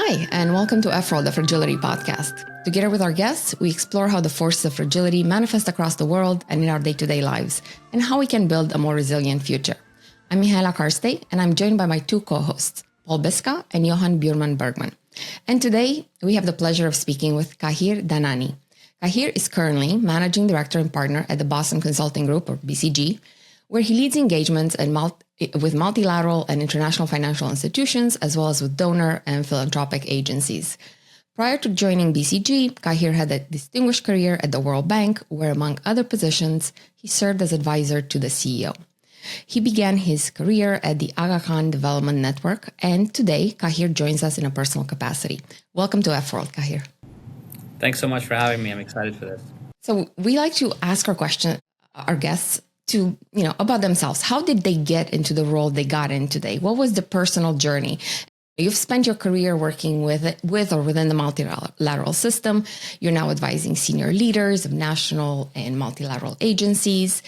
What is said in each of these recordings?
Hi, and welcome to F-Roll, the Fragility Podcast. Together with our guests, we explore how the forces of fragility manifest across the world and in our day-to-day lives, and how we can build a more resilient future. I'm Mihaela Karstay, and I'm joined by my two co-hosts, Paul Biska and Johan Bjurman-Bergman. And today, we have the pleasure of speaking with Qahir Dhanani. Qahir is currently Managing Director and Partner at the Boston Consulting Group, or BCG, where he leads engagements with multilateral and international financial institutions, as well as with donor and philanthropic agencies. Prior to joining BCG, Qahir had a distinguished career at the World Bank, where, among other positions, he served as advisor to the CEO. He began his career at the Aga Khan Development Network, and today, Qahir joins us in a personal capacity. Welcome to F-World, Qahir. Thanks so much for having me. I'm excited for this. So we like to ask our guests, about themselves. How did they get into the role they got in today? What was the personal journey? You've spent your career working with or within the multilateral system. You're now advising senior leaders of national and multilateral agencies.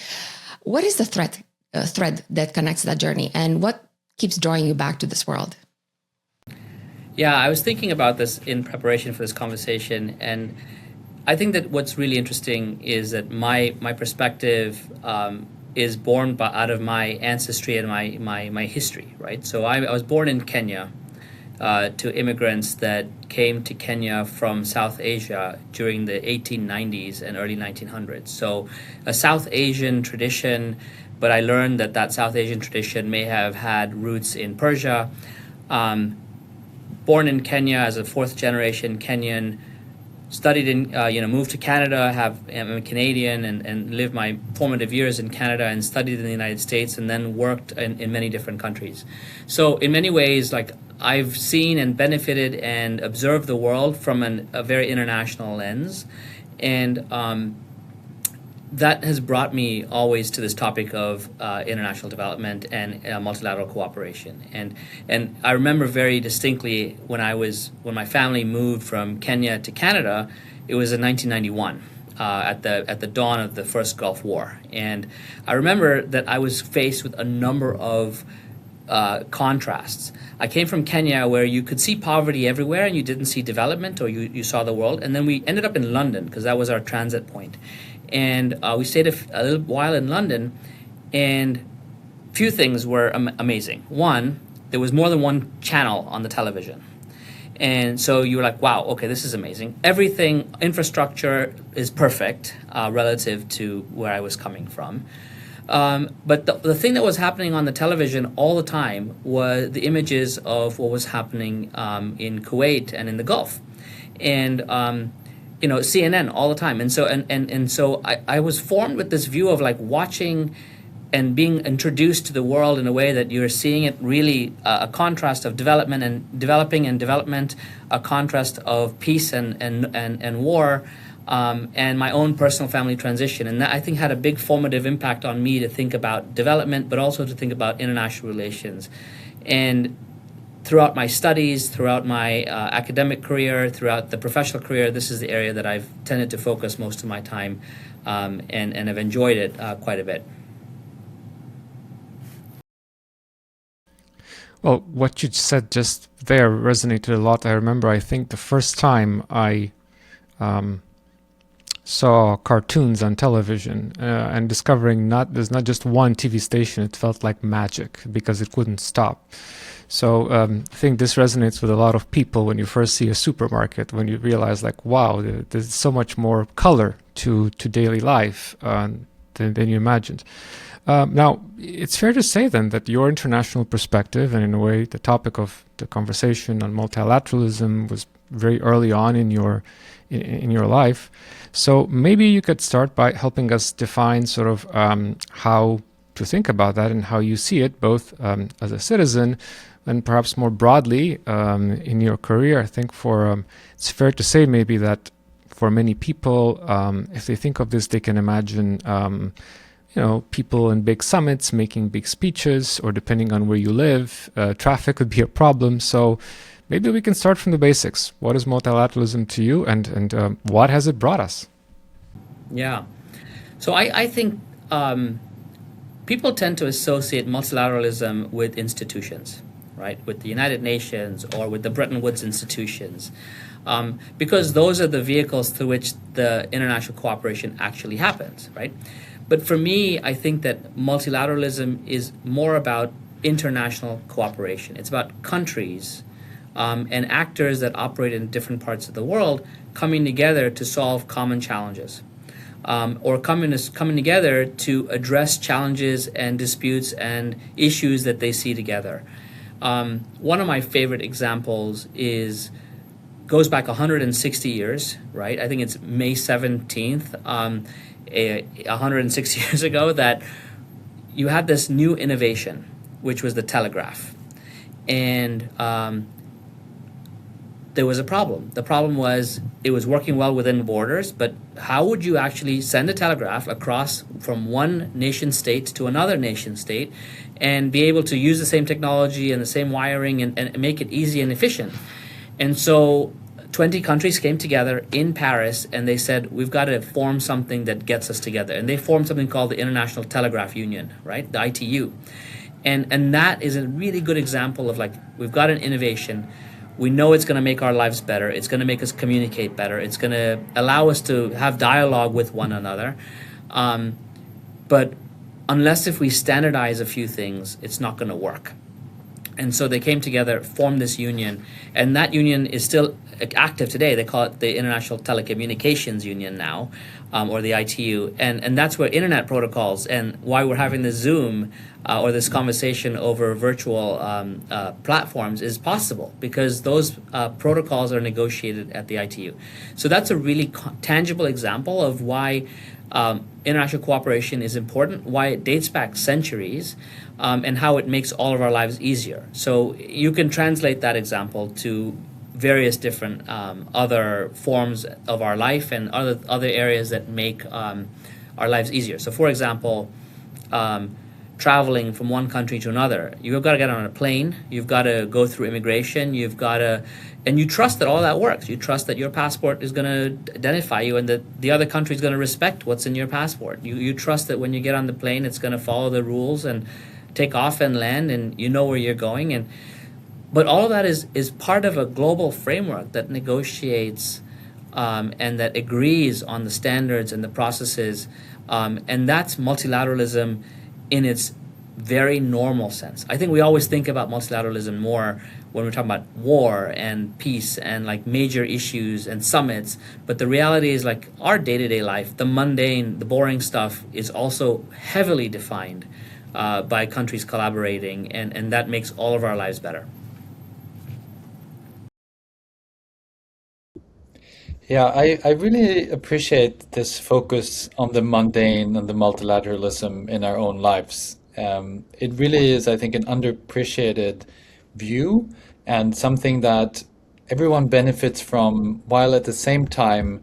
What is the thread that connects that journey, and what keeps drawing you back to this world? Yeah, I was thinking about this in preparation for this conversation, and I think that what's really interesting is that my perspective is born out of my ancestry and my history, right? So I was born in Kenya to immigrants that came to Kenya from South Asia during the 1890s and early 1900s. So a South Asian tradition, but I learned that South Asian tradition may have had roots in Persia. Born in Kenya as a fourth generation Kenyan, studied moved to Canada, I'm a Canadian, and lived my formative years in Canada and studied in the United States, and then worked in many different countries. So in many ways, I've seen and benefited and observed the world from a very international lens. And that has brought me always to this topic of international development and multilateral cooperation. And I remember very distinctly when my family moved from Kenya to Canada, it was in 1991 at the dawn of the first Gulf War. And I remember that I was faced with a number of contrasts. I came from Kenya, where you could see poverty everywhere and you didn't see development, or you saw the world. And then we ended up in London because that was our transit point. And we stayed a little while in London, and few things were amazing. One, there was more than one channel on the television. And so you were like, wow, okay, this is amazing. Everything, infrastructure is perfect relative to where I was coming from. But the thing that was happening on the television all the time was the images of what was happening in Kuwait and in the Gulf. And CNN all the time. And so I was formed with this view of watching and being introduced to the world in a way that you're seeing it really a contrast of development and development, a contrast of peace and war, and my own personal family transition. And that, I think, had a big formative impact on me to think about development, but also to think about international relations. And throughout my studies, throughout my academic career, throughout the professional career, this is the area that I've tended to focus most of my time and have enjoyed it quite a bit. Well, what you said just there resonated a lot. I remember, I think the first time I saw cartoons on television and discovering there's not just one TV station, it felt like magic because it wouldn't stop. So I think this resonates with a lot of people when you first see a supermarket, when you realize wow, there's so much more color to daily life than you imagined. Now, it's fair to say then that your international perspective, and in a way the topic of the conversation on multilateralism, was very early on in your life. So maybe you could start by helping us define sort of how to think about that and how you see it, both as a citizen and perhaps more broadly in your career. I think it's fair to say maybe that for many people, if they think of this, they can imagine people in big summits making big speeches, or depending on where you live, traffic could be a problem. So maybe we can start from the basics. What is multilateralism to you, and what has it brought us? Yeah. So I think people tend to associate multilateralism with institutions. right, with the United Nations or with the Bretton Woods institutions, because those are the vehicles through which the international cooperation actually happens, right? But for me, I think that multilateralism is more about international cooperation. It's about countries and actors that operate in different parts of the world coming together to solve common challenges, or coming together to address challenges and disputes and issues that they see together. One of my favorite examples goes back 160 years, right? I think it's May 17th, 160 years ago, that you had this new innovation, which was the telegraph. And there was a problem. The problem was it was working well within borders, but how would you actually send a telegraph across from one nation state to another nation state and be able to use the same technology and the same wiring and make it easy and efficient? And so 20 countries came together in Paris and they said, we've got to form something that gets us together. And they formed something called the International Telegraph Union, right? The ITU. And that is a really good example of, like, we've got an innovation. We know it's going to make our lives better. It's going to make us communicate better. It's going to allow us to have dialogue with one another. But unless if we standardize a few things, it's not going to work. And so they came together, formed this union, and that union is still active today. They call it the International Telecommunications Union now, or the ITU. And that's where internet protocols, and why we're having this Zoom or this conversation over virtual platforms is possible, because those protocols are negotiated at the ITU. So that's a really tangible example of why international cooperation is important, why it dates back centuries, and how it makes all of our lives easier. So you can translate that example to various different other forms of our life and other areas that make our lives easier. So, for example, traveling from one country to another, you've got to get on a plane, you've got to go through immigration, and you trust that all that works. You trust that your passport is going to identify you and that the other country is going to respect what's in your passport. You trust that when you get on the plane, it's going to follow the rules and take off and land, and you know where you're going. But all of that is part of a global framework that negotiates and that agrees on the standards and the processes. And that's multilateralism in its very normal sense. I think we always think about multilateralism more when we're talking about war and peace and like major issues and summits. But the reality is, like, our day-to-day life, the mundane, the boring stuff is also heavily defined by countries collaborating, and that makes all of our lives better. Yeah, I really appreciate this focus on the mundane and the multilateralism in our own lives. It really is, I think, an underappreciated view and something that everyone benefits from, while at the same time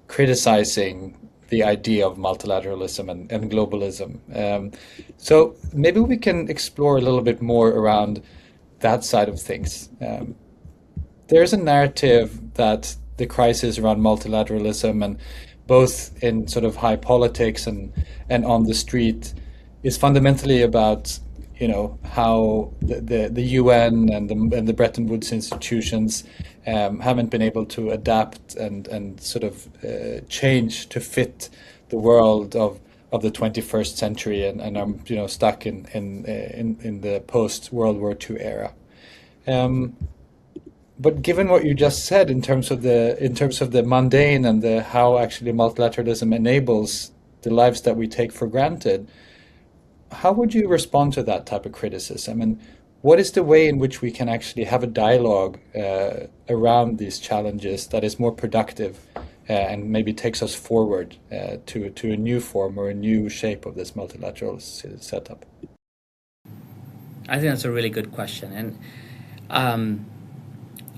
criticizing the idea of multilateralism and globalism. So maybe we can explore a little bit more around that side of things. There's a narrative that the crisis around multilateralism, and both in sort of high politics and on the street, is fundamentally about, you know, how the UN and the Bretton Woods institutions haven't been able to adapt and sort of change to fit the world of the 21st century, and are, you know, stuck in the post World War II era. But given what you just said in terms of the mundane and how actually multilateralism enables the lives that we take for granted, how would you respond to that type of criticism? And what is the way in which we can actually have a dialogue around these challenges that is more productive and maybe takes us forward to a new form or a new shape of this multilateral setup? I think that's a really good question. And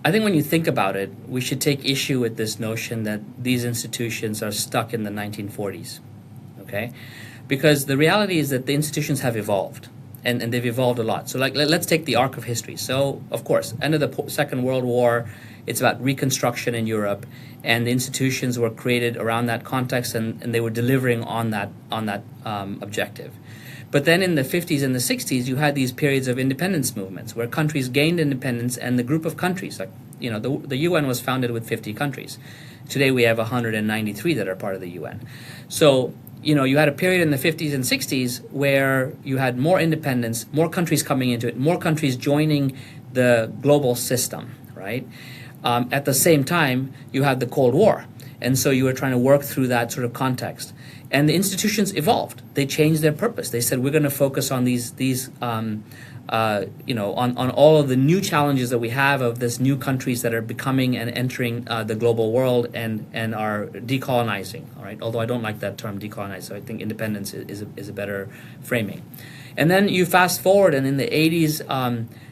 I think when you think about it, we should take issue with this notion that these institutions are stuck in the 1940s, okay? Because the reality is that the institutions have evolved, and they've evolved a lot. So, like, let's take the arc of history. So, of course, end of the Second World War, it's about reconstruction in Europe, and the institutions were created around that context, and they were delivering on that objective. But then in the 50s and the 60s, you had these periods of independence movements where countries gained independence, and the group of countries, like, the UN was founded with 50 countries. Today we have 193 that are part of the UN. So, you had a period in the 50s and 60s where you had more independence, more countries coming into it, more countries joining the global system, right? At the same time, you had the Cold War. And so you were trying to work through that sort of context. And the institutions evolved. They changed their purpose. They said, we're going to focus on on all of the new challenges that we have of this new countries that are becoming and entering the global world and are decolonizing, all right? Although I don't like that term, decolonize, so I think independence is a better framing. And then you fast forward, and in the 80s,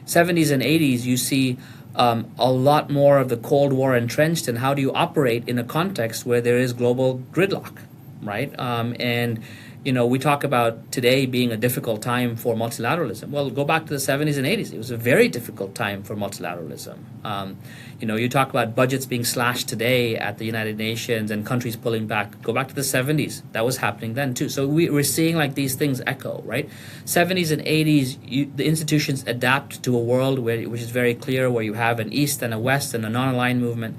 70s and 80s, you see a lot more of the Cold War entrenched, and how do you operate in a context where there is global gridlock, right? We talk about today being a difficult time for multilateralism. Well, go back to the 70s and 80s. It was a very difficult time for multilateralism. You talk about budgets being slashed today at the United Nations and countries pulling back. Go back to the 70s. That was happening then too. So we're seeing like these things echo, right? 70s and 80s, the institutions adapt to a world which is very clear, where you have an East and a West and a non-aligned movement.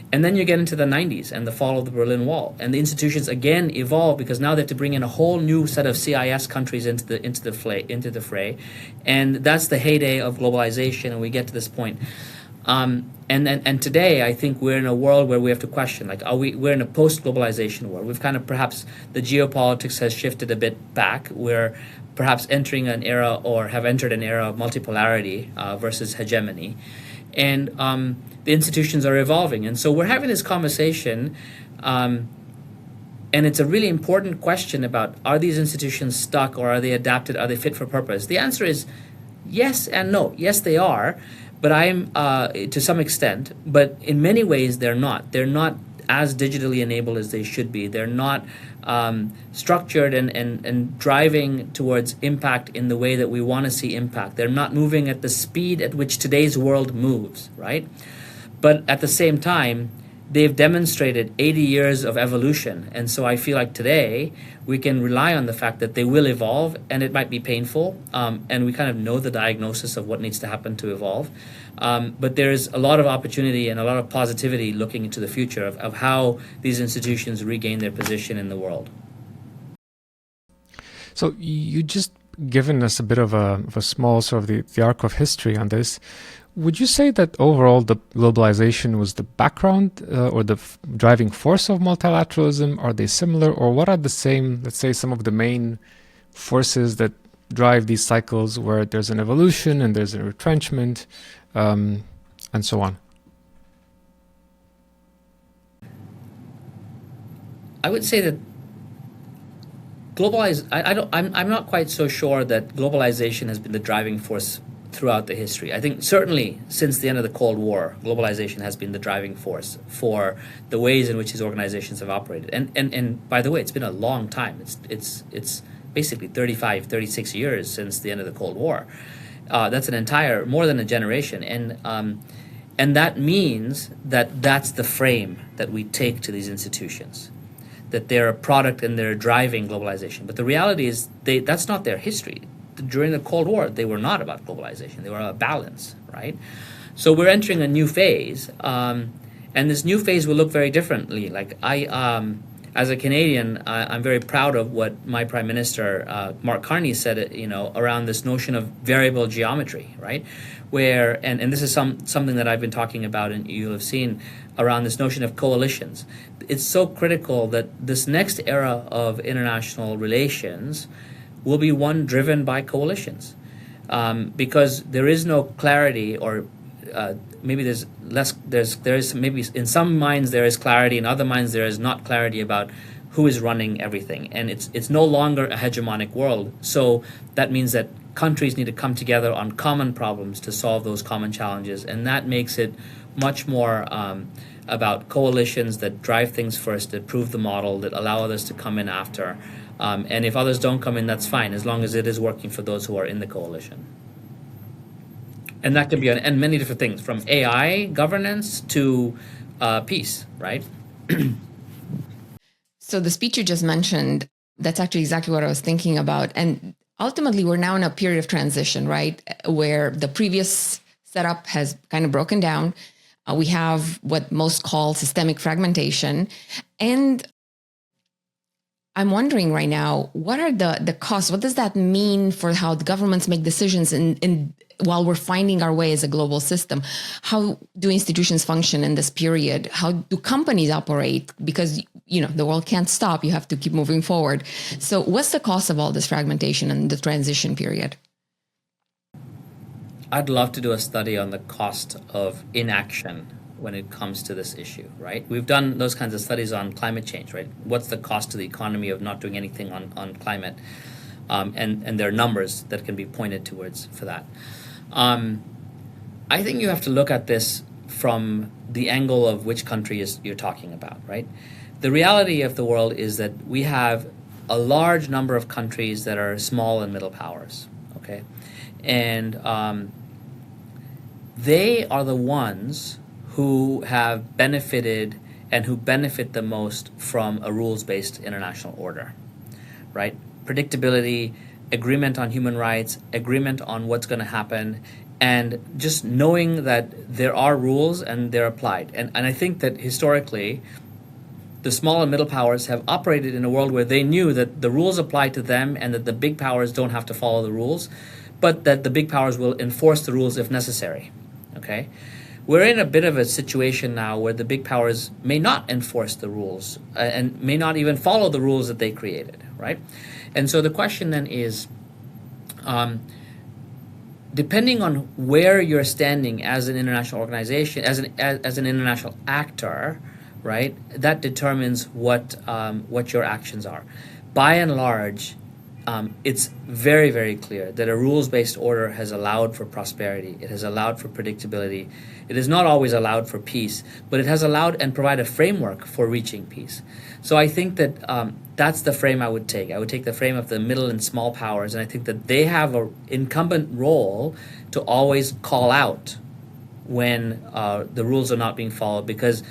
And then you get into the 90s and the fall of the Berlin Wall, and the institutions again evolve, because now they have to bring in a whole new set of CIS countries into the fray, and that's the heyday of globalization. And we get to this point, and today I think we're in a world where we have to question, like, we're in a post-globalization world. We've kind of, perhaps the geopolitics has shifted a bit back. We're perhaps entering an era, or have entered an era, of multipolarity versus hegemony. And the institutions are evolving. And so we're having this conversation, and it's a really important question about, are these institutions stuck, or are they adapted? Are they fit for purpose? The answer is yes and no. Yes, they are, but to some extent, but in many ways they're not. They're not as digitally enabled as they should be. They're not structured and driving towards impact in the way that we want to see impact. They're not moving at the speed at which today's world moves, right? But at the same time, they've demonstrated 80 years of evolution. And so I feel like today we can rely on the fact that they will evolve, and it might be painful. And we kind of know the diagnosis of what needs to happen to evolve. But there's a lot of opportunity and a lot of positivity looking into the future of how these institutions regain their position in the world. So you just given us a bit of a small sort of the arc of history on this. Would you say that overall the globalization was the background or the driving force of multilateralism? Are they similar, or what are the same, let's say, some of the main forces that drive these cycles where there's an evolution and there's a retrenchment and so on? I would say that I'm not quite so sure that globalization has been the driving force throughout the history. I think certainly since the end of the Cold War, globalization has been the driving force for the ways in which these organizations have operated. And by the way, it's been a long time. It's basically 36 years since the end of the Cold War. That's more than a generation. And that means that that's the frame that we take to these institutions, that they're a product and they're driving globalization. But the reality is that's not their history. During the Cold War, they were not about globalization. They were about balance, right? So we're entering a new phase, and this new phase will look very differently. Like as a Canadian, I'm very proud of what my Prime Minister, Mark Carney, said, around this notion of variable geometry, right? Where, and this is something that I've been talking about, and you'll have seen, around this notion of coalitions. It's so critical that this next era of international relations will be one driven by coalitions, because there is no clarity, or maybe there's less. There is maybe in some minds there is clarity, in other minds there is not clarity about who is running everything, and it's no longer a hegemonic world. So that means that countries need to come together on common problems to solve those common challenges, and that makes it much more about coalitions that drive things first, that prove the model, that allow others to come in after. And if others don't come in, that's fine, as long as it is working for those who are in the coalition. And that can be and many different things, from AI governance to peace, right? So the speech you just mentioned, that's actually exactly what I was thinking about. And ultimately we're now in a period of transition, right? Where the previous setup has kind of broken down. We have what most call systemic fragmentation. And I'm wondering right now, what are the costs? What does that mean for how the governments make decisions while we're finding our way as a global system? How do institutions function in this period? How do companies operate? Because, the world can't stop. You have to keep moving forward. So what's the cost of all this fragmentation and the transition period? I'd love to do a study on the cost of inaction when it comes to this issue, right? We've done those kinds of studies on climate change, right? What's the cost to the economy of not doing anything on climate? And there are numbers that can be pointed towards for that. I think you have to look at this from the angle of which country you're talking about, right? The reality of the world is that we have a large number of countries that are small and middle powers, okay? And they are the ones who have benefited and who benefit the most from a rules-based international order, right? Predictability, agreement on human rights, agreement on what's going to happen, and just knowing that there are rules and they're applied. And I think that historically, the small and middle powers have operated in a world where they knew that the rules apply to them and that the big powers don't have to follow the rules, but that the big powers will enforce the rules if necessary, okay? We're in a bit of a situation now where the big powers may not enforce the rules and may not even follow the rules that they created, right? And so the question then is, depending on where you're standing as an international organization, as an international actor, right? That determines what your actions are. By and large, it's very, very clear that a rules-based order has allowed for prosperity. It has allowed for predictability. It has not always allowed for peace, but it has allowed and provided a framework for reaching peace. So I think that that's the frame I would take. I would take the frame of the middle and small powers, and I think that they have an incumbent role to always call out when the rules are not being followed, because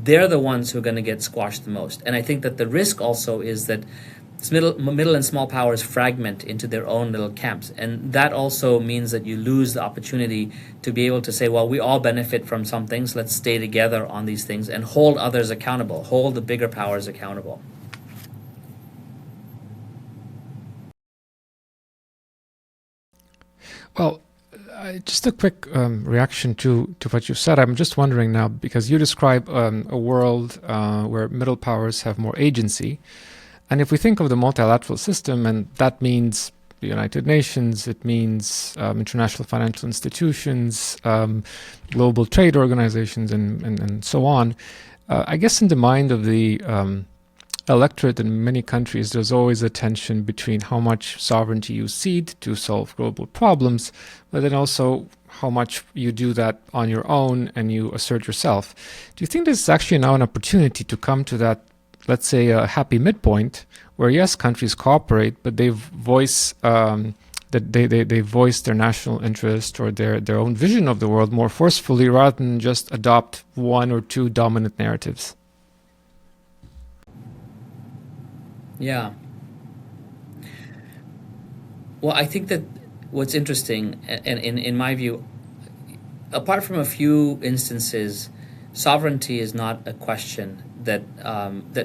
they're the ones who are going to get squashed the most. And I think that the risk also is that middle and small powers fragment into their own little camps. And that also means that you lose the opportunity to be able to say, well, we all benefit from some things. Let's stay together on these things and hold others accountable, hold the bigger powers accountable. Well, just a quick reaction to what you said. I'm just wondering now, because you describe a world where middle powers have more agency. And if we think of the multilateral system, and that means the United Nations, it means international financial institutions, global trade organizations, and so on, I guess in the mind of the electorate in many countries, there's always a tension between how much sovereignty you cede to solve global problems, but then also how much you do that on your own and you assert yourself. Do you think this is actually now an opportunity to come to that, let's say, a happy midpoint where, yes, countries cooperate, but they voice they voice their national interest or their own vision of the world more forcefully rather than just adopt one or two dominant narratives? Yeah. Well, I think that what's interesting, and in my view, apart from a few instances, sovereignty is not a question that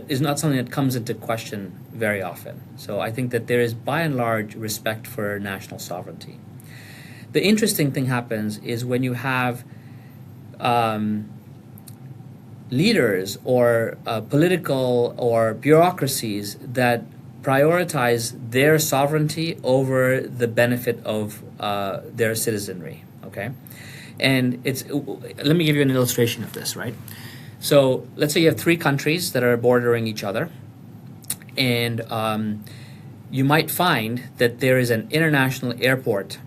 is not something that comes into question very often. So I think that there is, by and large, respect for national sovereignty. The interesting thing happens is when you have leaders or political or bureaucracies that prioritize their sovereignty over the benefit of their citizenry, okay? And let me give you an illustration of this, right? So let's say you have three countries that are bordering each other, and you might find that there is an international airport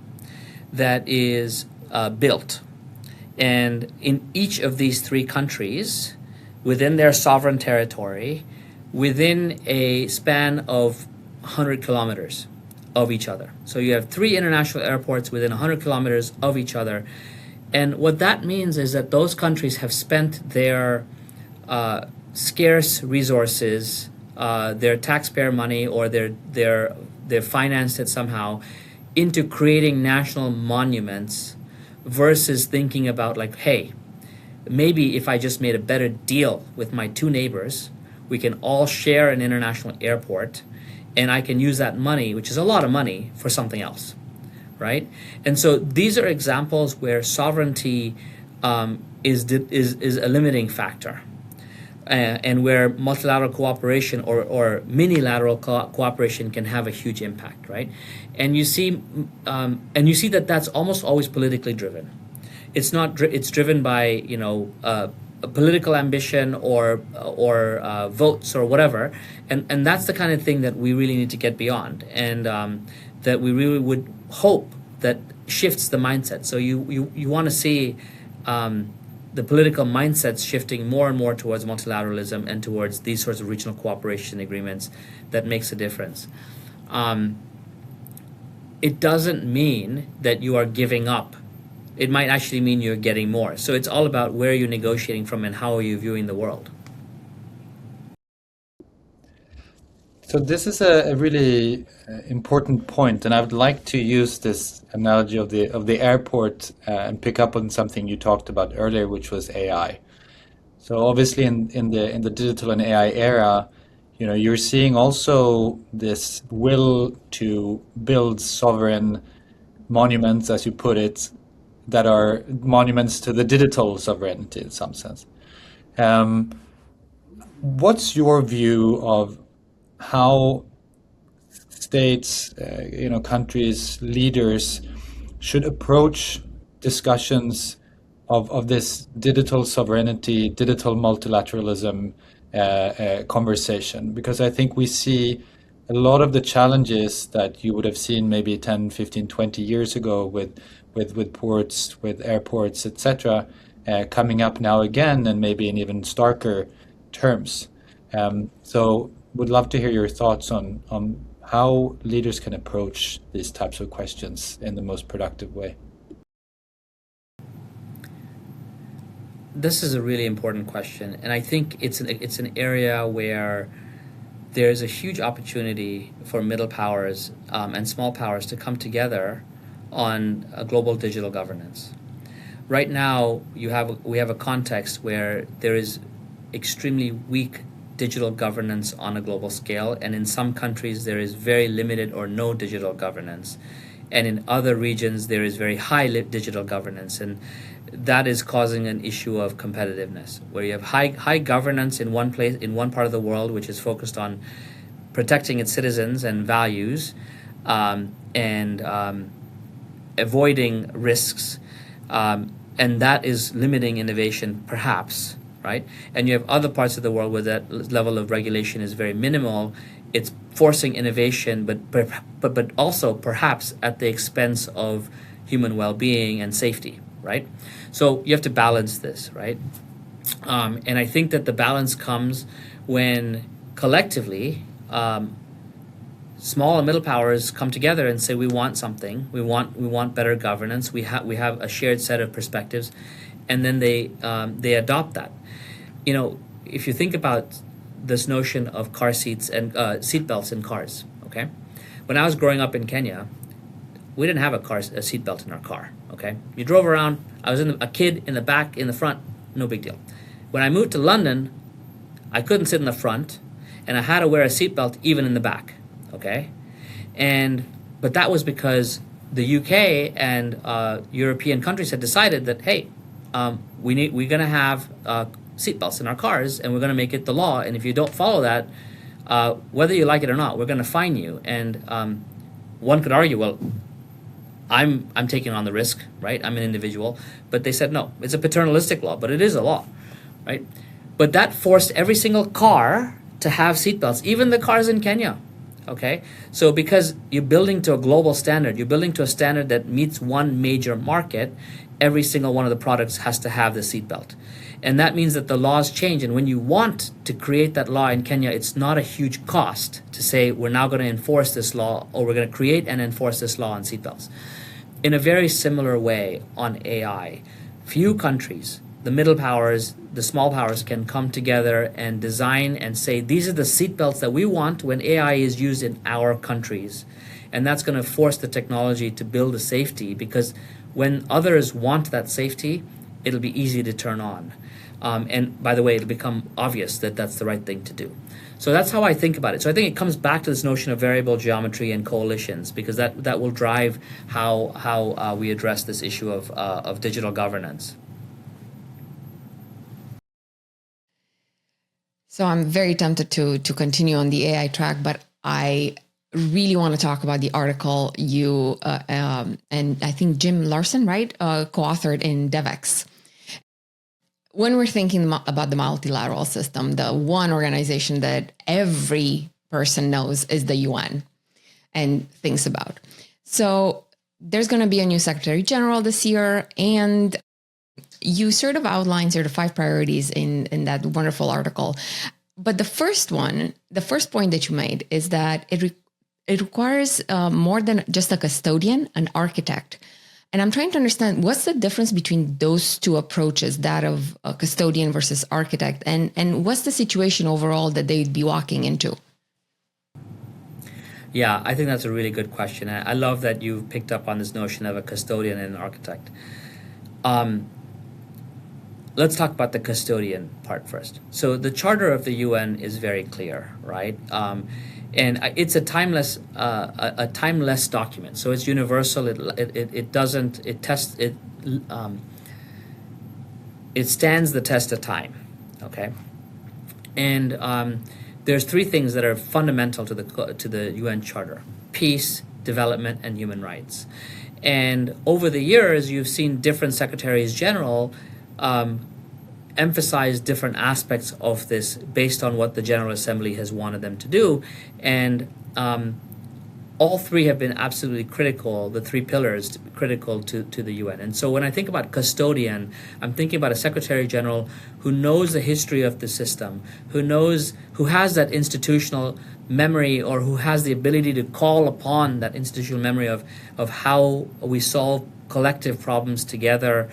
that is built. And in each of these three countries, within their sovereign territory, within a span of 100 kilometers of each other. So you have three international airports within 100 kilometers of each other. And what that means is that those countries have spent their scarce resources, their taxpayer money, or their they've financed it somehow into creating national monuments versus thinking about like, hey, maybe if I just made a better deal with my two neighbors, we can all share an international airport and I can use that money, which is a lot of money, for something else, right? And so these are examples where sovereignty is a limiting factor, and where multilateral cooperation or mini-lateral cooperation can have a huge impact, right? And you see that that's almost always politically driven. It's not. It's driven by a political ambition or votes or whatever, and that's the kind of thing that we really need to get beyond, and that we really would hope that shifts the mindset. So you want to see the political mindsets shifting more and more towards multilateralism and towards these sorts of regional cooperation agreements that makes a difference. It doesn't mean that you are giving up. It might actually mean you're getting more. So it's all about where you're negotiating from and how are you viewing the world. So this is a really important point, and I would like to use this analogy of the airport and pick up on something you talked about earlier, which was AI. So obviously in the digital and AI era, you're seeing also this will to build sovereign monuments, as you put it, that are monuments to the digital sovereignty in some sense. What's your view of how states, countries, leaders should approach discussions of this digital sovereignty, digital multilateralism conversation? Because I think we see a lot of the challenges that you would have seen maybe 10, 15, 20 years ago with ports, with airports, etc., coming up now again, and maybe in even starker terms. So would love to hear your thoughts on how leaders can approach these types of questions in the most productive way. This is a really important question, and I think it's an area where there's a huge opportunity for middle powers and small powers to come together on a global digital governance. Right now, we have a context where there is extremely weak digital governance on a global scale, and in some countries there is very limited or no digital governance, and in other regions there is very high digital governance, and that is causing an issue of competitiveness, where you have high governance in one place, in one part of the world, which is focused on protecting its citizens and values, and avoiding risks, and that is limiting innovation, perhaps, right? And you have other parts of the world where that level of regulation is very minimal. It's forcing innovation, but also perhaps at the expense of human well-being and safety, right? So you have to balance this, right? And I think that the balance comes when collectively small and middle powers come together and say, we want something, we want better governance, we have a shared set of perspectives, and then they adopt that. If you think about this notion of car seats and seatbelts in cars, okay? When I was growing up in Kenya, we didn't have a seatbelt in our car, okay? You drove around, I was a kid in the back, in the front, no big deal. When I moved to London, I couldn't sit in the front, and I had to wear a seatbelt even in the back, okay? But that was because the UK and European countries had decided that, hey, we're gonna have seatbelts in our cars, and we're gonna make it the law, and if you don't follow that, whether you like it or not, we're gonna fine you. And one could argue, well, I'm taking on the risk, right? I'm an individual. But they said, no, it's a paternalistic law, but it is a law, right? But that forced every single car to have seatbelts, even the cars in Kenya, okay? So because you're building to a global standard, you're building to a standard that meets one major market, every single one of the products has to have the seatbelt. And that means that the laws change. And when you want to create that law in Kenya, it's not a huge cost to say, we're now going to enforce this law, or we're going to create and enforce this law on seatbelts. In a very similar way on AI, few countries, the middle powers, the small powers, can come together and design and say, these are the seatbelts that we want when AI is used in our countries. And that's going to force the technology to build a safety, because when others want that safety, it'll be easy to turn on. And by the way, it'll become obvious that that's the right thing to do. So that's how I think about it. So I think it comes back to this notion of variable geometry and coalitions, because that will drive how we address this issue of digital governance. So I'm very tempted to continue on the AI track, but I really want to talk about the article you and I think Jim Larson, right, co-authored in DevX. When we're thinking about the multilateral system, the one organization that every person knows is the UN and thinks about. So there's going to be a new Secretary General this year, and you sort of outlined sort of 5 priorities in that wonderful article. But the first point that you made is that it requires more than just a custodian, an architect. And I'm trying to understand, what's the difference between those two approaches, that of a custodian versus architect, and what's the situation overall that they'd be walking into? Yeah, I think that's a really good question. I love that you picked up on this notion of a custodian and an architect. Let's talk about the custodian part first. So the Charter of the UN is very clear, right? And it's a timeless document. So it's universal. It stands the test of time. Okay, and there's 3 things that are fundamental to the UN Charter: peace, development, and human rights. And over the years, you've seen different secretaries general emphasize different aspects of this based on what the General Assembly has wanted them to do. And all 3 have been absolutely critical, the 3 pillars critical to the UN. And so when I think about custodian, I'm thinking about a Secretary General who knows the history of the system, who has that institutional memory, or who has the ability to call upon that institutional memory of how we solve collective problems together,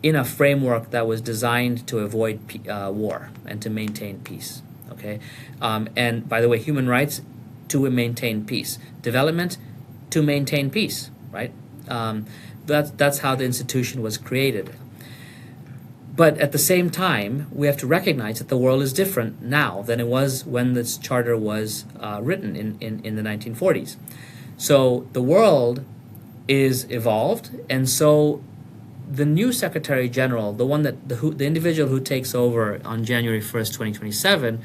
in a framework that was designed to avoid war and to maintain peace. Okay, and by the way, human rights to maintain peace, development to maintain peace. Right, that's how the institution was created. But at the same time, we have to recognize that the world is different now than it was when this charter was written in the 1940s. So the world is evolved, and so the new Secretary General, the individual who takes over on January 1st, 2027,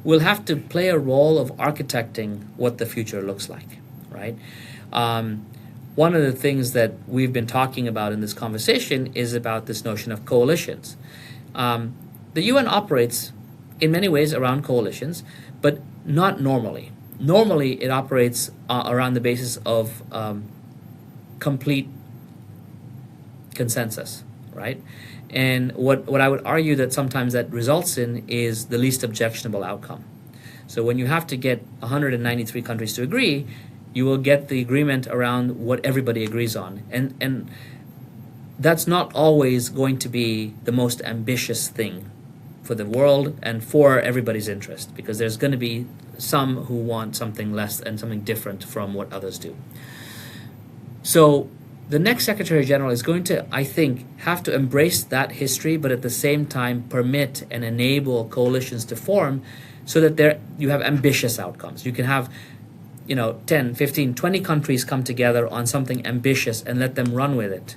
will have to play a role of architecting what the future looks like, right? One of the things that we've been talking about in this conversation is about this notion of coalitions. The UN operates in many ways around coalitions, but not normally. Normally, it operates around the basis of complete consensus, right? And what I would argue that sometimes that results in is the least objectionable outcome. So when you have to get 193 countries to agree, you will get the agreement around what everybody agrees on. And that's not always going to be the most ambitious thing for the world and for everybody's interest, because there's going to be some who want something less and something different from what others do. So the next Secretary General is going to, I think, have to embrace that history, but at the same time permit and enable coalitions to form so that you have ambitious outcomes. You can have 10, 15, 20 countries come together on something ambitious and let them run with it,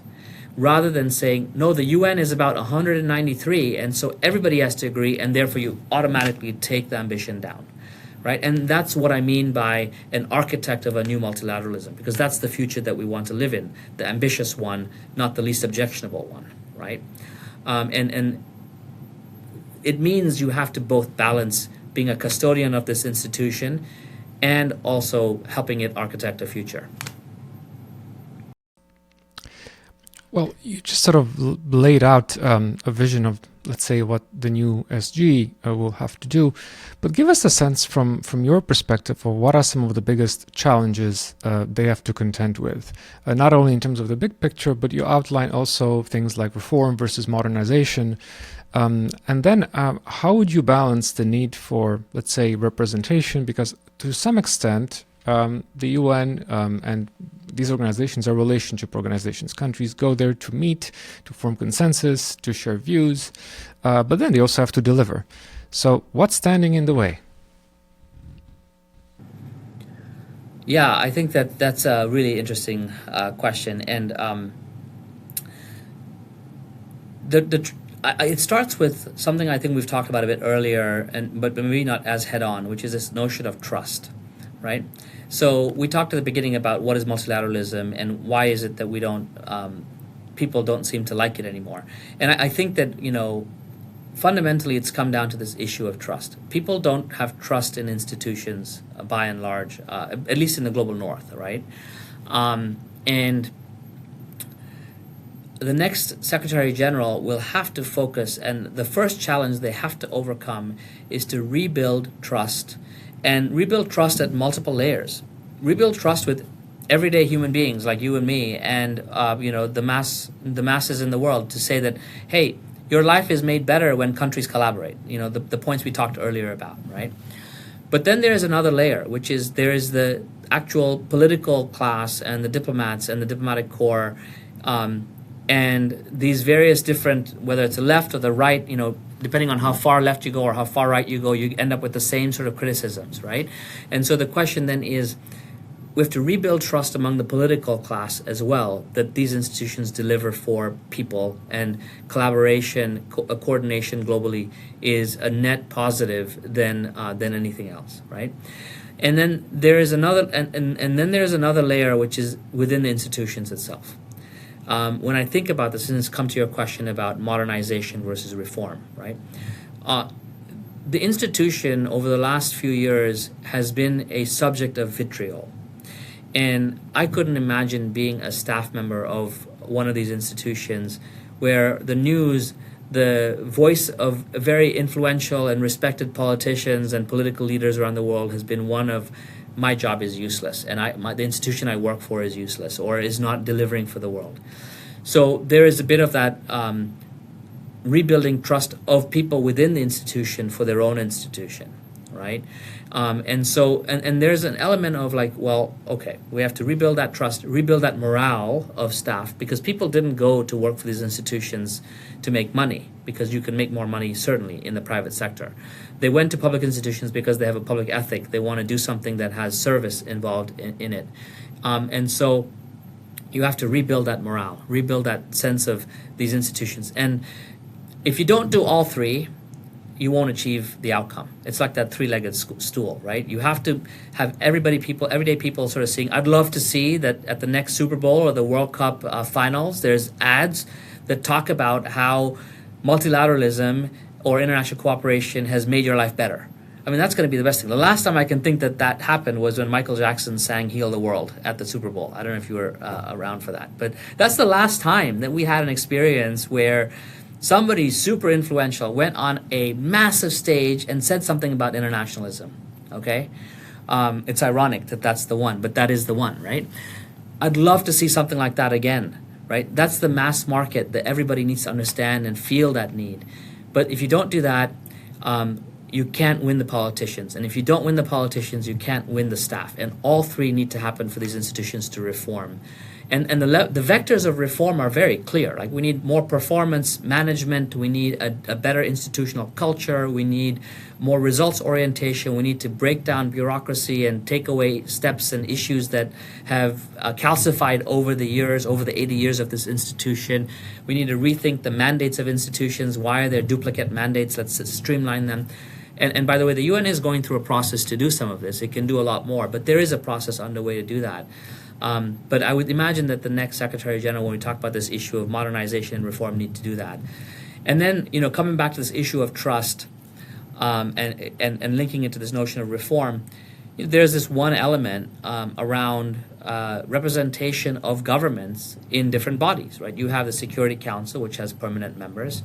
rather than saying, no, the UN is about 193, and so everybody has to agree, and therefore you automatically take the ambition down. Right? And that's what I mean by an architect of a new multilateralism, because that's the future that we want to live in, the ambitious one, not the least objectionable one, right? And it means you have to both balance being a custodian of this institution and also helping it architect a future. Well, you just sort of laid out a vision of, let's say, what the new SG will have to do. But give us a sense from your perspective of what are some of the biggest challenges they have to contend with, not only in terms of the big picture, but you outline also things like reform versus modernization. And then how would you balance the need for, let's say, representation? Because to some extent, the UN and these organizations are relationship organizations. Countries go there to meet, to form consensus, to share views, but then they also have to deliver. So what's standing in the way? Yeah, I think that's a really interesting question, and it starts with something I think we've talked about a bit earlier, but maybe not as head-on, which is this notion of trust, right? So we talked at the beginning about what is multilateralism and why is it that we don't, people don't seem to like it anymore. And I think that, fundamentally it's come down to this issue of trust. People don't have trust in institutions by and large, at least in the global north, right? And the next Secretary General will have to focus, and the first challenge they have to overcome is to rebuild trust, and rebuild trust at multiple layers. Rebuild trust with everyday human beings like you and me, and the masses in the world, to say that, hey, your life is made better when countries collaborate. The points we talked earlier about, right? But then there is another layer, which is there is the actual political class and the diplomats and the diplomatic corps, and these various different, whether it's the left or the right, depending on how far left you go or how far right you go, you end up with the same sort of criticisms, right? And so the question then is, we have to rebuild trust among the political class as well, that these institutions deliver for people, and collaboration, coordination globally is a net positive than anything else, right? And then there is another, and then there's another layer, which is within the institutions itself. When I think about this, and it's come to your question about modernization versus reform, right? The institution over the last few years has been a subject of vitriol. And I couldn't imagine being a staff member of one of these institutions where the news, the voice of very influential and respected politicians and political leaders around the world has been one of, my job is useless, and the institution I work for is useless, or is not delivering for the world. So there is a bit of that rebuilding trust of people within the institution for their own institution, right? And so there's an element of like, well, okay, we have to rebuild that trust, rebuild that morale of staff, because people didn't go to work for these institutions to make money, because you can make more money certainly in the private sector. They went to public institutions because they have a public ethic. They want to do something that has service involved in it. And so you have to rebuild that morale, rebuild that sense of these institutions. And if you don't do all three, you won't achieve the outcome. It's like that three-legged stool, right? You have to have everyday people sort of seeing, I'd love to see that at the next Super Bowl or the World Cup finals, there's ads that talk about how multilateralism or international cooperation has made your life better. I mean, that's going to be the best thing. The last time I can think that happened was when Michael Jackson sang Heal the World at the Super Bowl. I don't know if you were around for that. But that's the last time that we had an experience where somebody super influential went on a massive stage and said something about internationalism, okay? It's ironic that that's the one, but that is the one, right? I'd love to see something like that again, right? That's the mass market that everybody needs to understand and feel that need. But if you don't do that, you can't win the politicians. And if you don't win the politicians, you can't win the staff. And all three need to happen for these institutions to reform. And the vectors of reform are very clear. Like, we need more performance management, we need a better institutional culture, we need more results orientation, we need to break down bureaucracy and take away steps and issues that have calcified over the years, over the 80 years of this institution. We need to rethink the mandates of institutions. Why are there duplicate mandates? Let's streamline them. And by the way, the UN is going through a process to do some of this. It can do a lot more, but there is a process underway to do that. But I would imagine that the next Secretary General, when we talk about this issue of modernization and reform, need to do that. And then, coming back to this issue of trust, and linking it to this notion of reform, there's this one element around representation of governments in different bodies, right? You have the Security Council, which has permanent members.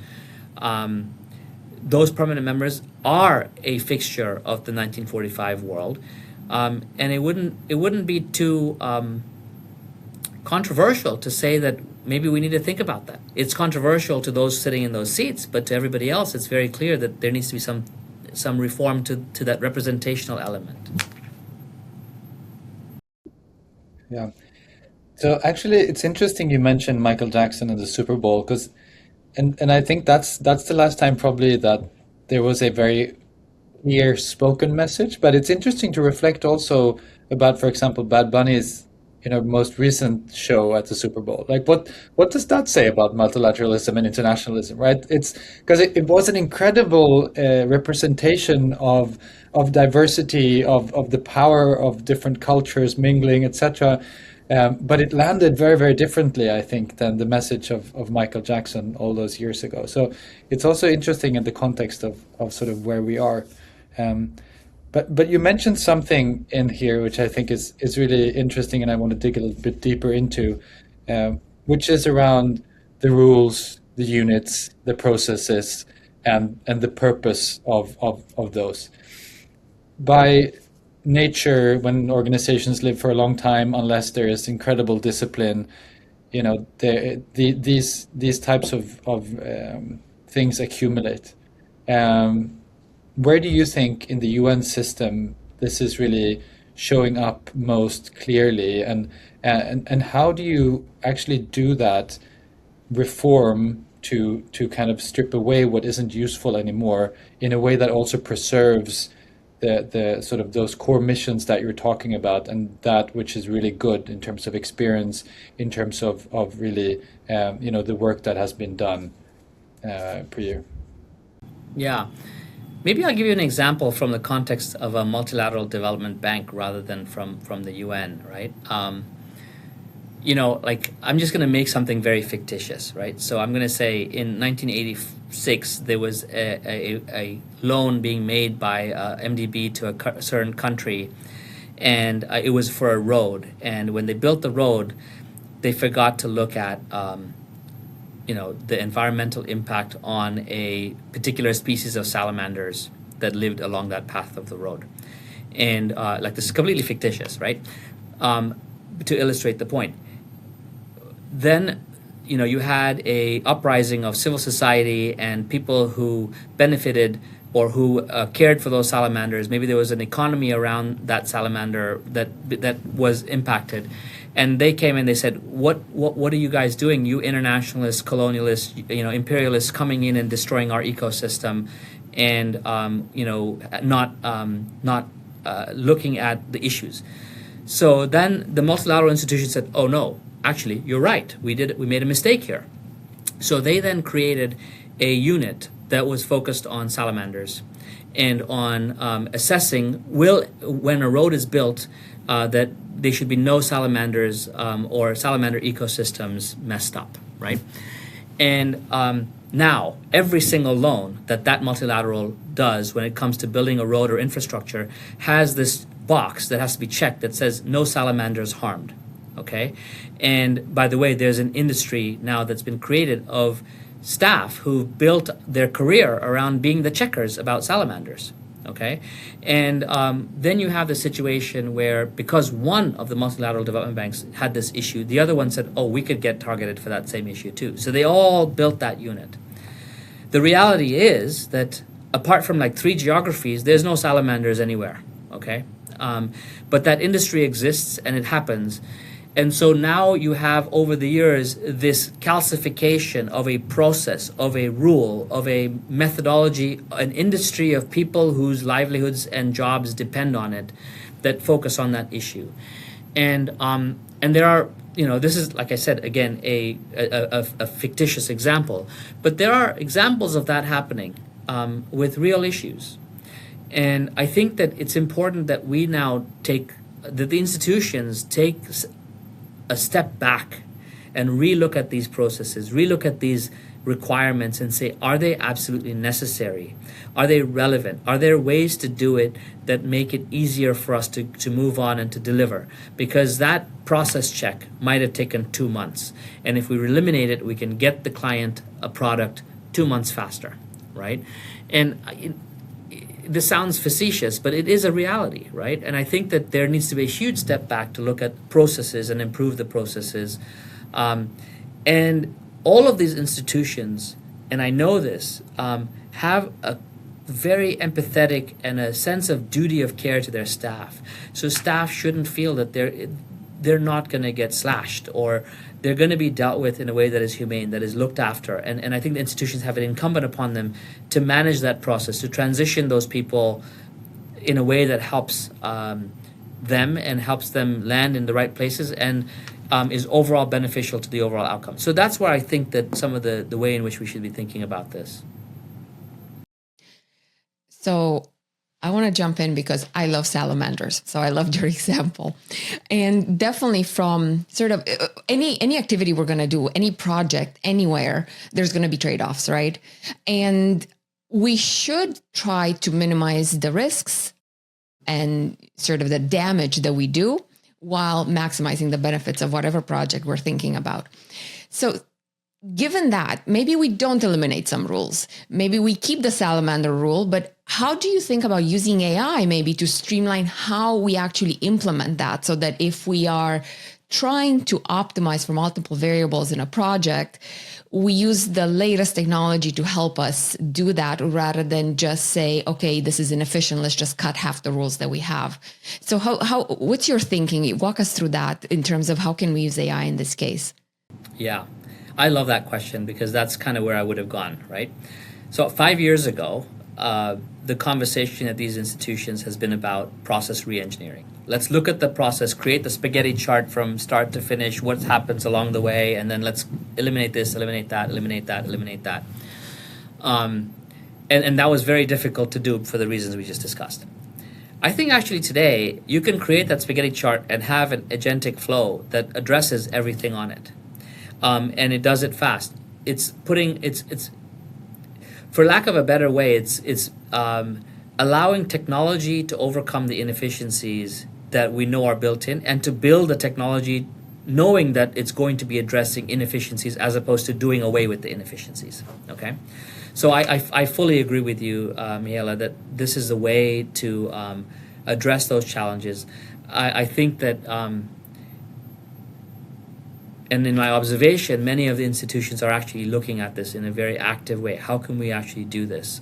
Those permanent members are a fixture of the 1945 world. And it wouldn't be too controversial to say that maybe we need to think about that. It's controversial to those sitting in those seats, but to everybody else, it's very clear that there needs to be some reform to that representational element. Yeah. So actually, it's interesting you mentioned Michael Jackson and the Super Bowl because, and I think that's the last time probably that there was a very clear spoken message. But it's interesting to reflect also about, for example, Bad Bunny's most recent show at the Super Bowl. Like what does that say about multilateralism and internationalism, right? It's because it was an incredible representation of diversity, of the power of different cultures mingling, etc. But it landed very, very differently, I think, than the message of Michael Jackson all those years ago. So it's also interesting in the context of sort of where we are. Um, but you mentioned something in here which I think is really interesting, and I want to dig a little bit deeper into, which is around the rules, the units, the processes, and the purpose of those. By nature, when organizations live for a long time, unless there is incredible discipline, these types of things accumulate. Where do you think in the UN system this is really showing up most clearly, and how do you actually do that reform to kind of strip away what isn't useful anymore in a way that also preserves the sort of those core missions that you're talking about, and that which is really good in terms of experience, in terms of really the work that has been done per year? Yeah. Maybe I'll give you an example from the context of a multilateral development bank rather than from the UN, right? Like I'm just going to make something very fictitious, right? So I'm going to say in 1986 there was a loan being made by MDB to a certain country, and it was for a road. And when they built the road, they forgot to look at the environmental impact on a particular species of salamanders that lived along that path of the road. And like this is completely fictitious, right? To illustrate the point. Then, you had a uprising of civil society and people who benefited or who cared for those salamanders. Maybe there was an economy around that salamander that was impacted. And they came and they said, what are you guys doing? You internationalists, colonialists, imperialists coming in and destroying our ecosystem, and not looking at the issues. So then the multilateral institution said, oh no, actually you're right. We made a mistake here. So they then created a unit that was focused on salamanders and on assessing when a road is built, that there should be no salamanders or salamander ecosystems messed up, right? And now every single loan that multilateral does when it comes to building a road or infrastructure has this box that has to be checked that says no salamanders harmed, okay? And by the way, there's an industry now that's been created of staff who built their career around being the checkers about salamanders. Okay, and then you have the situation where because one of the multilateral development banks had this issue, the other one said, oh, we could get targeted for that same issue too. So they all built that unit. The reality is that apart from like 3 geographies, there's no salamanders anywhere, okay? But that industry exists and it happens. And so now you have, over the years, this calcification of a process, of a rule, of a methodology, an industry of people whose livelihoods and jobs depend on it, that focus on that issue. And there are, this is, like I said, again, a fictitious example, but there are examples of that happening with real issues. And I think that it's important that we now that the institutions take a step back and relook at these processes, relook at these requirements and say, are they absolutely necessary? Are they relevant? Are there ways to do it that make it easier for us to move on and to deliver? Because that process check might have taken 2 months. And if we eliminate it, we can get the client a product 2 months faster, right? And this sounds facetious, but it is a reality, right? And I think that there needs to be a huge step back to look at processes and improve the processes. And all of these institutions, and I know this, have a very empathetic and a sense of duty of care to their staff. So staff shouldn't feel that they're not going to get slashed, or they're going to be dealt with in a way that is humane, that is looked after. And I think the institutions have it incumbent upon them to manage that process, to transition those people in a way that helps them and helps them land in the right places, and is overall beneficial to the overall outcome. So that's where I think that some of the way in which we should be thinking about this. So I want to jump in because I love salamanders. So I loved your example. And definitely from sort of any activity we're going to do, any project, anywhere, there's going to be trade-offs, right? And we should try to minimize the risks and sort of the damage that we do while maximizing the benefits of whatever project we're thinking about. So given that, maybe we don't eliminate some rules. Maybe we keep the salamander rule, but how do you think about using AI maybe to streamline how we actually implement that, so that if we are trying to optimize for multiple variables in a project, we use the latest technology to help us do that, rather than just say, okay, this is inefficient, let's just cut half the rules that we have. So what's your thinking? Walk us through that in terms of how can we use AI in this case? Yeah, I love that question, because that's kind of where I would have gone, right? So 5 years ago, the conversation at these institutions has been about process reengineering. Let's look at the process, create the spaghetti chart from start to finish, what happens along the way, and then let's eliminate this, eliminate that, eliminate that, eliminate that. And that was very difficult to do for the reasons we just discussed. I think actually today, you can create that spaghetti chart and have an agentic flow that addresses everything on it. And it does it fast. It's for lack of a better way, it's allowing technology to overcome the inefficiencies that we know are built in, and to build a technology knowing that it's going to be addressing inefficiencies as opposed to doing away with the inefficiencies. Okay, so I fully agree with you, Mihaela, that this is a way to address those challenges. I think that. And in my observation, many of the institutions are actually looking at this in a very active way. How can we actually do this?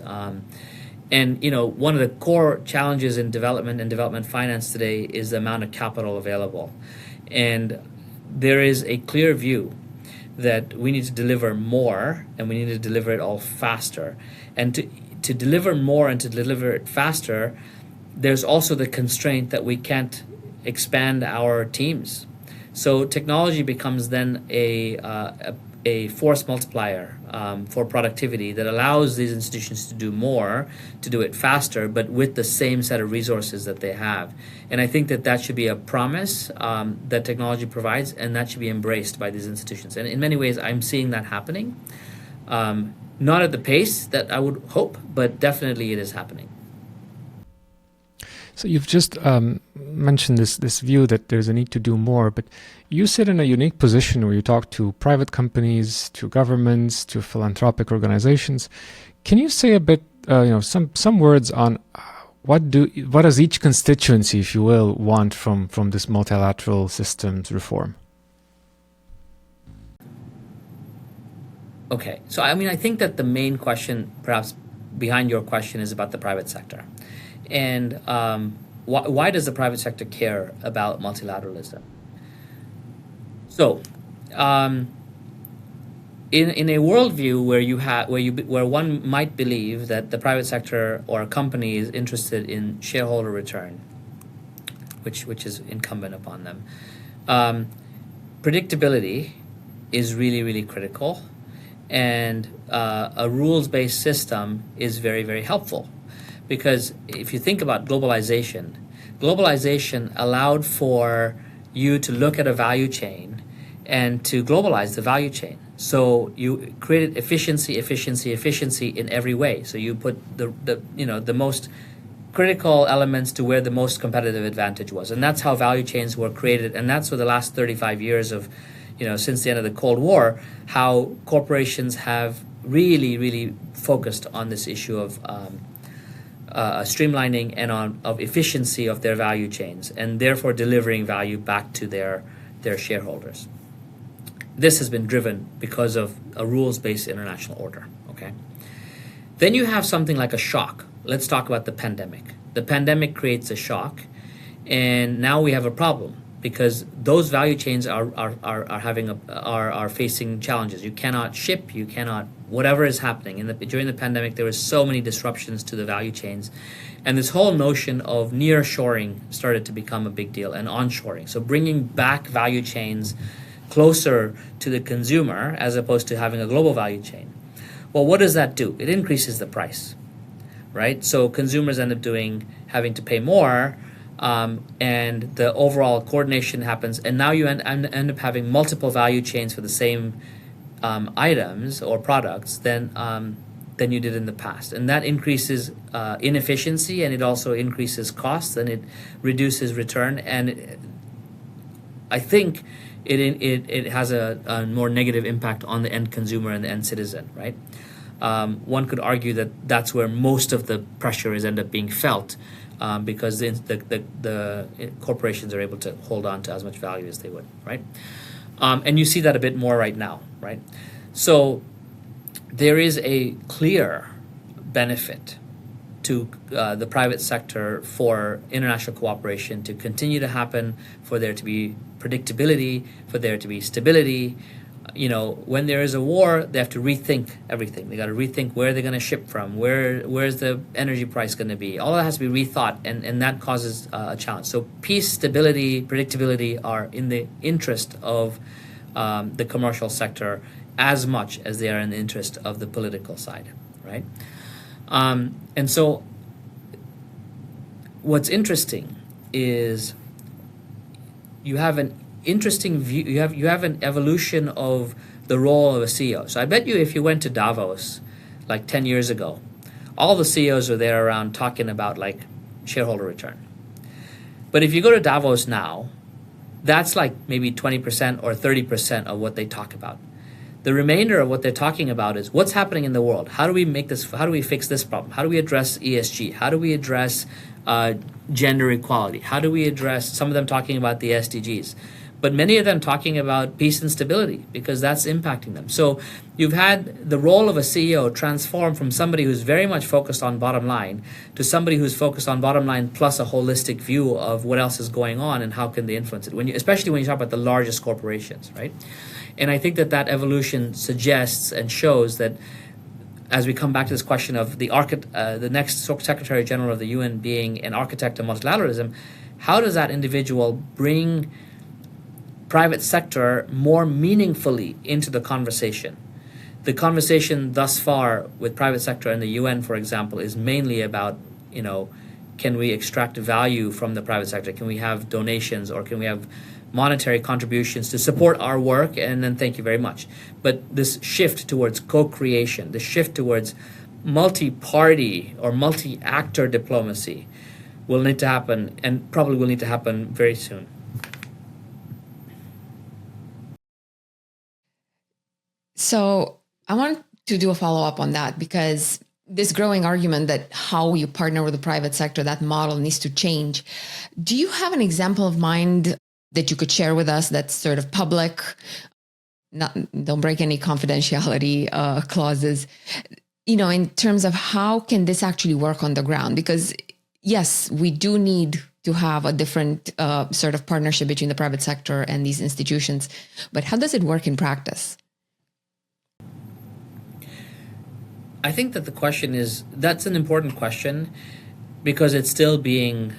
And one of the core challenges in development and development finance today is the amount of capital available. And there is a clear view that we need to deliver more, and we need to deliver it all faster. And to deliver more and to deliver it faster, there's also the constraint that we can't expand our teams. So technology becomes then a force multiplier for productivity that allows these institutions to do more, to do it faster, but with the same set of resources that they have. And I think that should be a promise that technology provides, and that should be embraced by these institutions. And in many ways, I'm seeing that happening. Not at the pace that I would hope, but definitely it is happening. So you've just mentioned this view that there's a need to do more, but you sit in a unique position where you talk to private companies, to governments, to philanthropic organizations. Can you say a bit, some words on what does each constituency, if you will, want from this multilateral systems reform? Okay, so I think that the main question, perhaps behind your question, is about the private sector. And why does the private sector care about multilateralism? So, in a worldview where one might believe that the private sector or a company is interested in shareholder return, which is incumbent upon them, predictability is really, really critical, and a rules-based system is very, very helpful. Because if you think about globalization allowed for you to look at a value chain and to globalize the value chain. So you created efficiency in every way. So you put the most critical elements to where the most competitive advantage was. And that's how value chains were created. And that's for the last 35 years of, since the end of the Cold War, how corporations have really, really focused on this issue of streamlining and of efficiency of their value chains, and therefore delivering value back to their shareholders. This has been driven because of a rules-based international order. Okay. Then you have something like a shock. Let's talk about the pandemic. The pandemic creates a shock, and now we have a problem because those value chains are facing challenges. You cannot ship, you cannot, whatever is happening. During the pandemic, there was so many disruptions to the value chains. And this whole notion of nearshoring started to become a big deal, and onshoring. So bringing back value chains closer to the consumer as opposed to having a global value chain. Well, what does that do? It increases the price, right? So consumers end up having to pay more, and the overall coordination happens. And now you end up having multiple value chains for the same items or products than you did in the past. And that increases inefficiency, and it also increases costs, and it reduces return. And I think it has a more negative impact on the end consumer and the end citizen, right? One could argue that that's where most of the pressure is end up being felt, because the corporations are able to hold on to as much value as they would, right? And you see that a bit more right now, right? So there is a clear benefit to the private sector for international cooperation to continue to happen, for there to be predictability, for there to be stability. When there is a war, they have to rethink everything. They got to rethink where they're going to ship from, where's the energy price going to be. All that has to be rethought, and that causes a challenge. So peace, stability, predictability are in the interest of the commercial sector as much as they are in the interest of the political side, right? And so what's interesting is you have an interesting view, you have an evolution of the role of a CEO. So I bet you if you went to Davos like 10 years ago, all the CEOs are there around talking about like shareholder return. But if you go to Davos now, that's like maybe 20% or 30% of what they talk about. The remainder of what they're talking about is what's happening in the world. How do we fix this problem? How do we address ESG? How do we address gender equality? How do we address, some of them talking about the SDGs, but many of them talking about peace and stability, because that's impacting them. So you've had the role of a CEO transform from somebody who's very much focused on bottom line to somebody who's focused on bottom line plus a holistic view of what else is going on and how can they influence it, especially when you talk about the largest corporations, right? And I think that evolution suggests and shows that as we come back to this question of the next Secretary General of the UN being an architect of multilateralism, how does that individual bring private sector more meaningfully into the conversation? The conversation thus far with private sector and the UN, for example, is mainly about, can we extract value from the private sector? Can we have donations, or can we have monetary contributions to support our work, and then thank you very much. But this shift towards co-creation, the shift towards multi-party or multi-actor diplomacy will need to happen, and probably will need to happen very soon. So I want to do a follow-up on that, because this growing argument that how you partner with the private sector, that model needs to change. Do you have an example of mind that you could share with us that's sort of public? Don't break any confidentiality clauses, in terms of how can this actually work on the ground? Because yes, we do need to have a different sort of partnership between the private sector and these institutions, but how does it work in practice? I think that the question that's an important question, because it's still being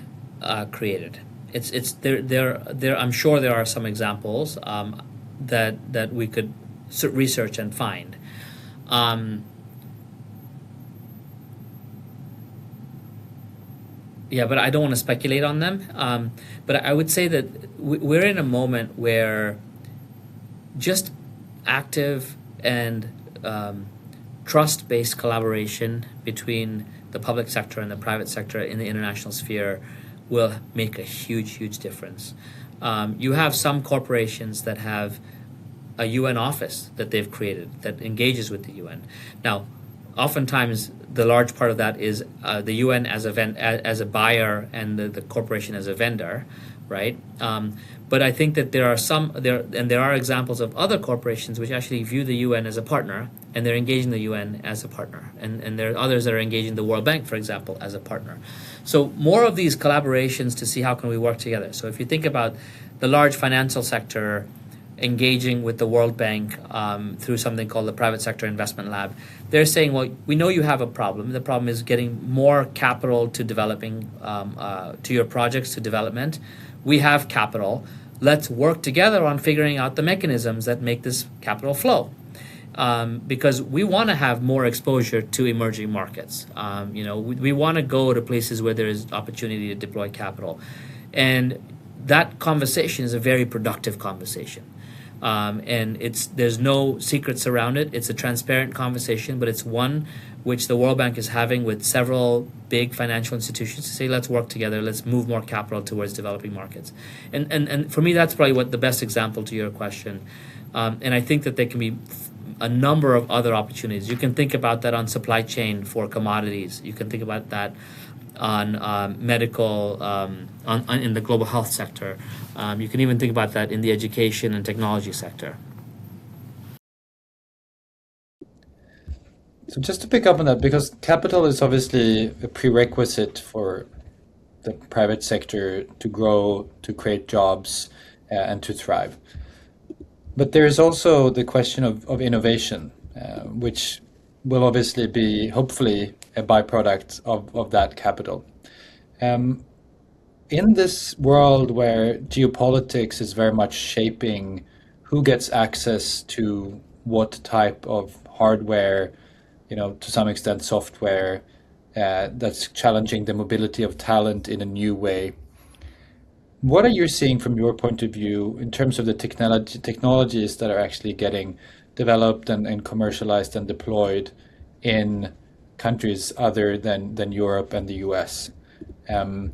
created. It's there. I'm sure there are some examples that we could research and find. But I don't want to speculate on them. But I would say that we're in a moment where just active and trust-based collaboration between the public sector and the private sector in the international sphere will make a huge difference. You have some corporations that have a UN office that they've created that engages with the UN. Now, oftentimes the large part of that is the UN as a buyer and the corporation as a vendor, right? But I think that there are examples of other corporations which actually view the UN as a partner, and they're engaging the UN as a partner, and there are others that are engaging the World Bank, for example, as a partner. So more of these collaborations to see how can we work together. So if you think about the large financial sector engaging with the World Bank through something called the Private Sector Investment Lab, they're saying, well, we know you have a problem. The problem is getting more capital to developing, to your projects, to development. We have capital. Let's work together on figuring out the mechanisms that make this capital flow. Because we want to have more exposure to emerging markets. We want to go to places where there is opportunity to deploy capital. And that conversation is a very productive conversation. And there's no secrets around it. It's a transparent conversation, but it's one which the World Bank is having with several big financial institutions to say, let's work together, let's move more capital towards developing markets. And for me, that's probably what the best example to your question. And I think that there can be a number of other opportunities. You can think about that on supply chain for commodities. You can think about that on medical, in the global health sector. You can even think about that in the education and technology sector. So just to pick up on that, because capital is obviously a prerequisite for the private sector to grow, to create jobs, and to thrive. But there is also the question of innovation, which will obviously be, hopefully, a byproduct of that capital. In this world where geopolitics is very much shaping who gets access to what type of hardware, to some extent software, that's challenging the mobility of talent in a new way. What are you seeing from your point of view in terms of the technologies that are actually getting developed and commercialized and deployed in countries other than Europe and the US? And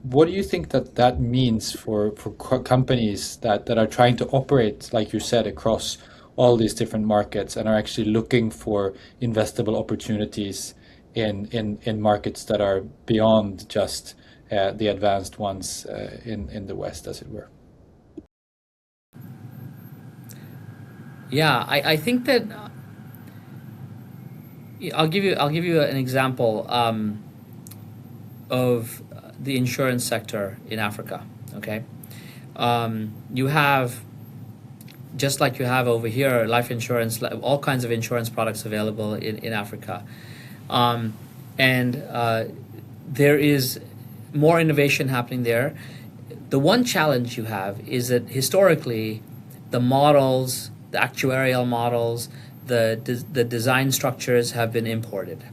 what do you think that means for companies that are trying to operate, like you said, across all these different markets and are actually looking for investable opportunities in markets that are beyond just the advanced ones in the West, as it were? Yeah, I think that I'll give you an example of the insurance sector in Africa. Okay, you have, just like you have over here, life insurance, all kinds of insurance products available in Africa, and there is more innovation happening there. The one challenge you have is that historically, the models, the actuarial models, the design structures have been imported.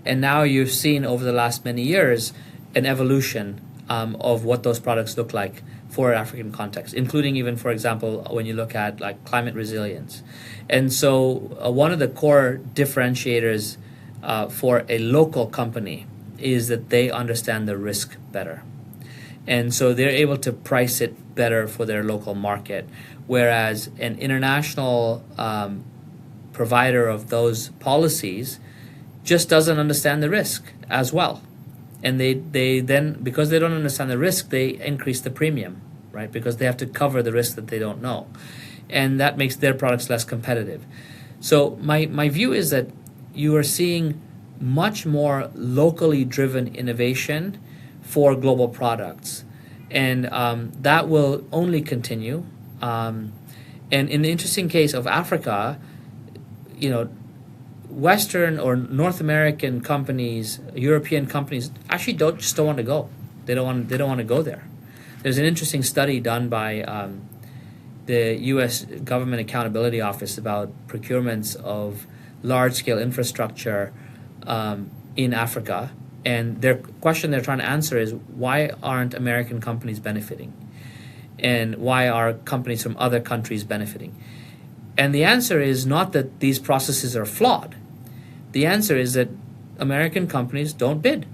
And now you've seen over the last many years an evolution of what those products look like for African context, including even, for example, when you look at like climate resilience. And so one of the core differentiators for a local company is that they understand the risk better. And so they're able to price it better for their local market, whereas an international provider of those policies just doesn't understand the risk as well. And they then, because they don't understand the risk, they increase the premium, right? Because they have to cover the risk that they don't know. And that makes their products less competitive. So my view is that you are seeing much more locally driven innovation for global products. And that will only continue. And in the interesting case of Africa, Western or North American companies, European companies actually don't want to go. They don't want to go there. There's an interesting study done by the U.S. Government Accountability Office about procurements of large-scale infrastructure in Africa, and their question they're trying to answer is, why aren't American companies benefiting, and why are companies from other countries benefiting? And the answer is not that these processes are flawed. The answer is that American companies don't bid.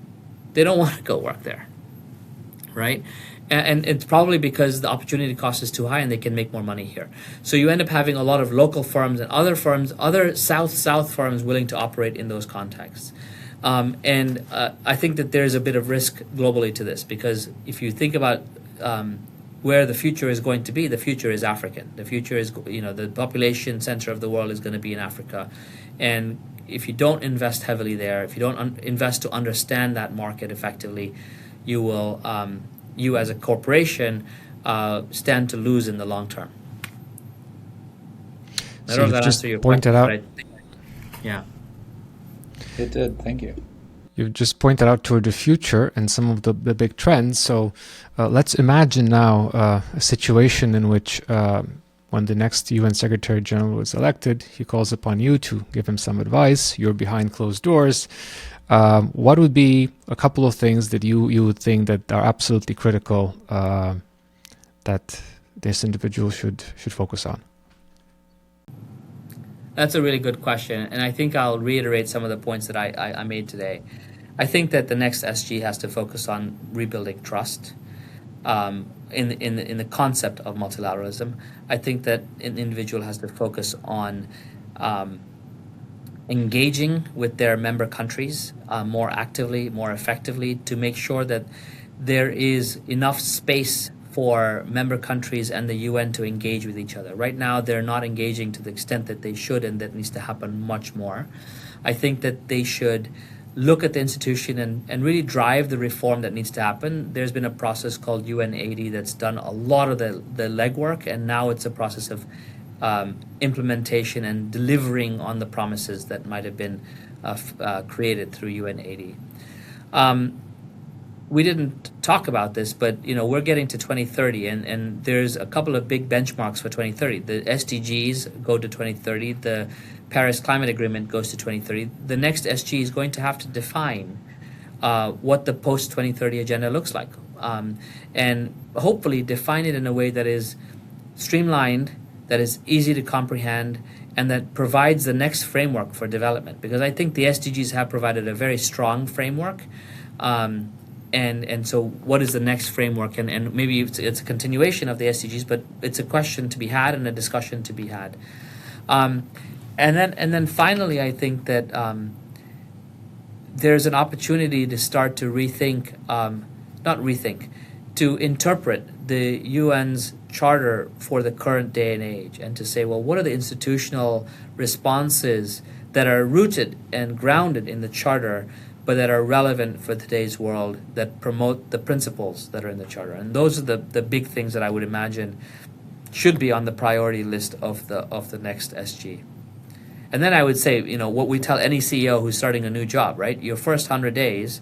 They don't want to go work there, right? And it's probably because the opportunity cost is too high and they can make more money here. So you end up having a lot of local firms and other firms, other South firms willing to operate in those contexts. And I think that there's a bit of risk globally to this, because if you think about where the future is going to be. The future is African. The future is, the population center of the world is going to be in Africa. And if you don't invest heavily there, if you don't invest to understand that market effectively, you will, you as a corporation, stand to lose in the long term. I don't know if that answers your question. Yeah. It did. Thank you. You've just pointed out toward the future and some of the big trends. So let's imagine now a situation in which when the next UN Secretary General is elected, he calls upon you to give him some advice. You're behind closed doors. What would be a couple of things that you would think that are absolutely critical that this individual should focus on? That's a really good question, and I think I'll reiterate some of the points that I made today. I think that the next SG has to focus on rebuilding trust in the concept of multilateralism. I think that an individual has to focus on engaging with their member countries more actively, more effectively, to make sure that there is enough space for member countries and the UN to engage with each other. Right now, they're not engaging to the extent that they should, and that needs to happen much more. I think that they should look at the institution and really drive the reform that needs to happen. There's been a process called UN 80 that's done a lot of the legwork, and now it's a process of implementation and delivering on the promises that might have been created through UN 80. We didn't talk about this, but we're getting to 2030, and there's a couple of big benchmarks for 2030. The SDGs go to 2030. The Paris Climate Agreement goes to 2030. The next SG is going to have to define what the post-2030 agenda looks like, and hopefully define it in a way that is streamlined, that is easy to comprehend, and that provides the next framework for development. Because I think the SDGs have provided a very strong framework. And so what is the next framework? And maybe it's a continuation of the SDGs, but it's a question to be had and a discussion to be had. And then finally, I think that there's an opportunity to start to to interpret the UN's charter for the current day and age, and to say, well, what are the institutional responses that are rooted and grounded in the charter, but that are relevant for today's world, that promote the principles that are in the charter. And those are the big things that I would imagine should be on the priority list of the next SG. And then I would say, what we tell any CEO who's starting a new job, right? Your first 100 days,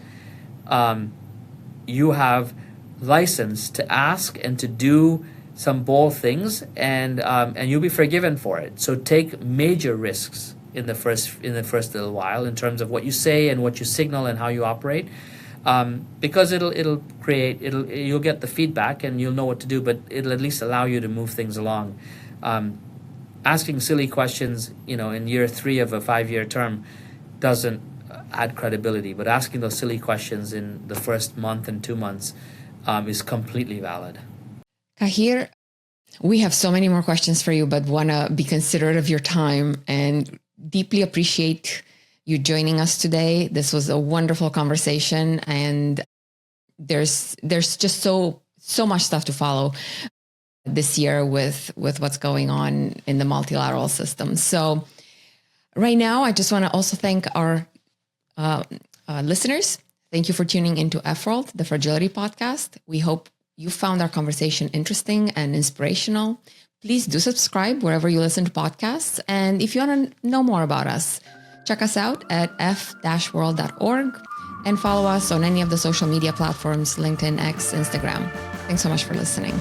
you have license to ask and to do some bold things, and you'll be forgiven for it. So take major risks in the first little while, in terms of what you say and what you signal and how you operate, because you'll get the feedback and you'll know what to do, but it'll at least allow you to move things along. Asking silly questions, in year 3 of a 5-year term doesn't add credibility, but asking those silly questions in the first month and 2 months is completely valid. Qahir, we have so many more questions for you, but want to be considerate of your time and deeply appreciate you joining us today. This was a wonderful conversation, and there's just so much stuff to follow this year with what's going on in the multilateral system. So right now, I just want to also thank our listeners. Thank you for tuning into F-World, the Fragility Podcast. We hope you found our conversation interesting and inspirational. Please do subscribe wherever you listen to podcasts. And if you want to know more about us, check us out at f-world.org and follow us on any of the social media platforms, LinkedIn, X, Instagram. Thanks so much for listening.